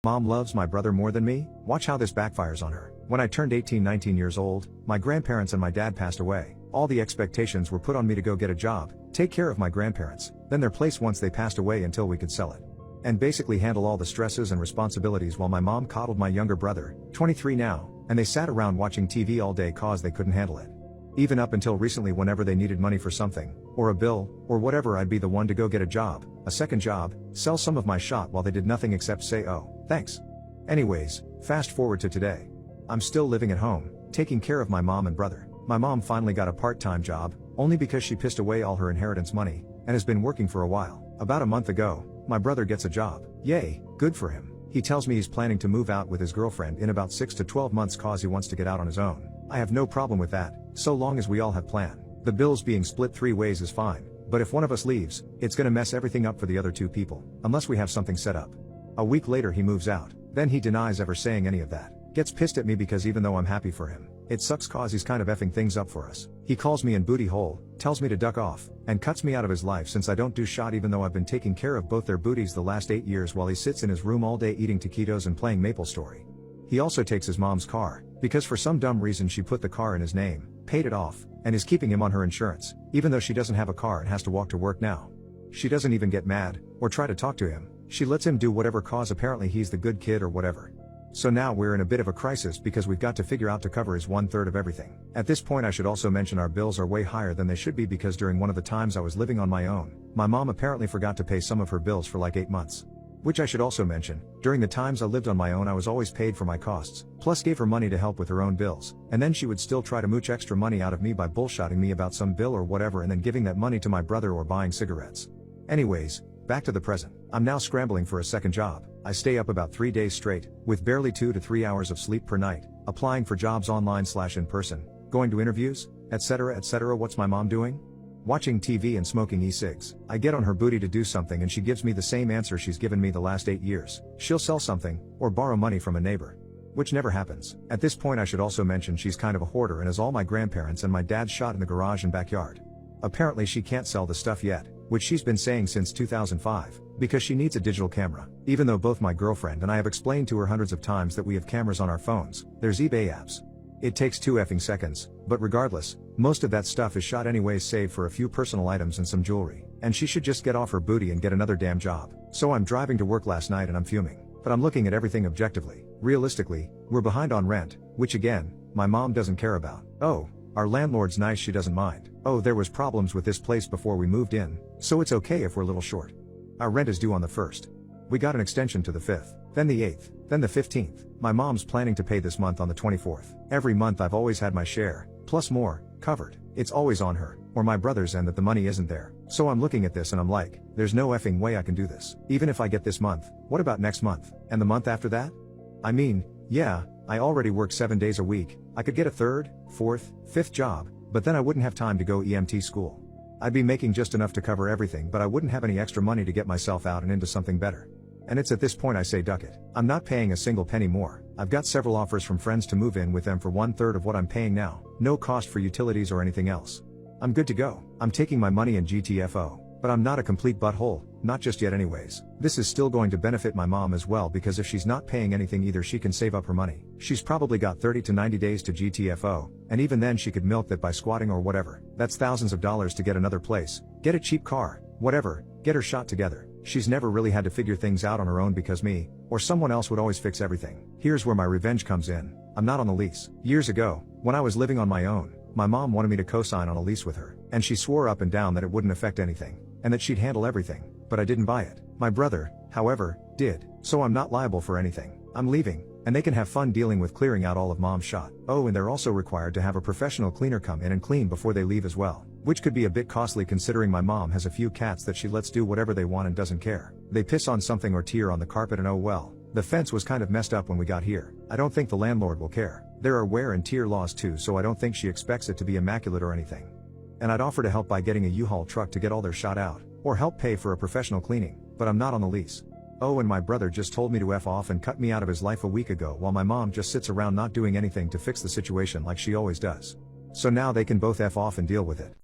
Mom loves my brother more than me? Watch how this backfires on her. When I turned 18-19 years old, my grandparents and my dad passed away. All the expectations were put on me to go get a job, take care of my grandparents, then their place once they passed away until we could sell it. And basically handle all the stresses and responsibilities while my mom coddled my younger brother, 23 now, and they sat around watching TV all day cause they couldn't handle it. Even up until recently, whenever they needed money for something, or a bill, or whatever, I'd be the one to go get a job, a second job, sell some of my shot while they did nothing except say oh, thanks. Anyways, fast forward to today. I'm still living at home, taking care of my mom and brother. My mom finally got a part-time job, only because she pissed away all her inheritance money, and has been working for a while. About a month ago, my brother gets a job. Yay, good for him. He tells me he's planning to move out with his girlfriend in about 6 to 12 months cause he wants to get out on his own. I have no problem with that, so long as we all have plan. The bills being split 3 ways is fine, but if one of us leaves, it's gonna mess everything up for the other 2 people, unless we have something set up. A week later he moves out, then he denies ever saying any of that. Gets pissed at me because even though I'm happy for him, it sucks cause he's kind of effing things up for us. He calls me in booty hole, tells me to duck off, and cuts me out of his life since I don't do shot even though I've been taking care of both their booties the last 8 years while he sits in his room all day eating taquitos and playing MapleStory. He also takes his mom's car, because for some dumb reason she put the car in his name, paid it off, and is keeping him on her insurance, even though she doesn't have a car and has to walk to work now. She doesn't even get mad, or try to talk to him, she lets him do whatever cause apparently he's the good kid or whatever. So now we're in a bit of a crisis because we've got to figure out to cover his 1/3 of everything. At this point I should also mention our bills are way higher than they should be because during one of the times I was living on my own, my mom apparently forgot to pay some of her bills for like 8 months. Which I should also mention, during the times I lived on my own I was always paid for my costs, plus gave her money to help with her own bills, and then she would still try to mooch extra money out of me by bullshitting me about some bill or whatever and then giving that money to my brother or buying cigarettes. Anyways, back to the present. I'm now scrambling for a second job. I stay up about 3 days straight, with barely 2 to 3 hours of sleep per night, applying for jobs online/in person, going to interviews, etc. etc. What's my mom doing? Watching TV and smoking e-cigs. I get on her booty to do something and she gives me the same answer she's given me the last 8 years. She'll sell something, or borrow money from a neighbor. Which never happens. At this point I should also mention she's kind of a hoarder and has all my grandparents and my dad's shot in the garage and backyard. Apparently she can't sell the stuff yet, which she's been saying since 2005, because she needs a digital camera. Even though both my girlfriend and I have explained to her hundreds of times that we have cameras on our phones, there's eBay apps. It takes 2 effing seconds, but regardless, most of that stuff is shot anyways save for a few personal items and some jewelry, and she should just get off her booty and get another damn job. So I'm driving to work last night and I'm fuming. But I'm looking at everything objectively. Realistically, we're behind on rent, which again, my mom doesn't care about. Oh, our landlord's nice, she doesn't mind. Oh, there was problems with this place before we moved in, so it's okay if we're a little short. Our rent is due on the 1st. We got an extension to the 5th, then the 8th, then the 15th. My mom's planning to pay this month on the 24th. Every month I've always had my share, plus more, covered. It's always on her, or my brother's end that the money isn't there. So I'm looking at this and I'm like, there's no effing way I can do this. Even if I get this month, what about next month? And the month after that? I mean, yeah, I already work 7 days a week. I could get a 3rd, 4th, 5th job, but then I wouldn't have time to go EMT school. I'd be making just enough to cover everything, but I wouldn't have any extra money to get myself out and into something better. And it's at this point I say duck it. I'm not paying a single penny more. I've got several offers from friends to move in with them for 1/3 of what I'm paying now. No cost for utilities or anything else. I'm good to go. I'm taking my money in GTFO. But I'm not a complete butthole, not just yet anyways. This is still going to benefit my mom as well because if she's not paying anything either she can save up her money. She's probably got 30 to 90 days to GTFO, and even then she could milk that by squatting or whatever. That's thousands of dollars to get another place, get a cheap car, whatever, get her shot together. She's never really had to figure things out on her own because me, or someone else would always fix everything. Here's where my revenge comes in. I'm not on the lease. Years ago, when I was living on my own, my mom wanted me to co-sign on a lease with her, and she swore up and down that it wouldn't affect anything, and that she'd handle everything, but I didn't buy it. My brother, however, did, so I'm not liable for anything. I'm leaving, and they can have fun dealing with clearing out all of mom's shot. Oh, and they're also required to have a professional cleaner come in and clean before they leave as well, which could be a bit costly considering my mom has a few cats that she lets do whatever they want and doesn't care. They piss on something or tear on the carpet and oh well. The fence was kind of messed up when we got here. I don't think the landlord will care. There are wear and tear laws too, so I don't think she expects it to be immaculate or anything. And I'd offer to help by getting a U-Haul truck to get all their shot out, or help pay for a professional cleaning, but I'm not on the lease. Oh, and my brother just told me to F off and cut me out of his life a week ago while my mom just sits around not doing anything to fix the situation like she always does. So now they can both F off and deal with it.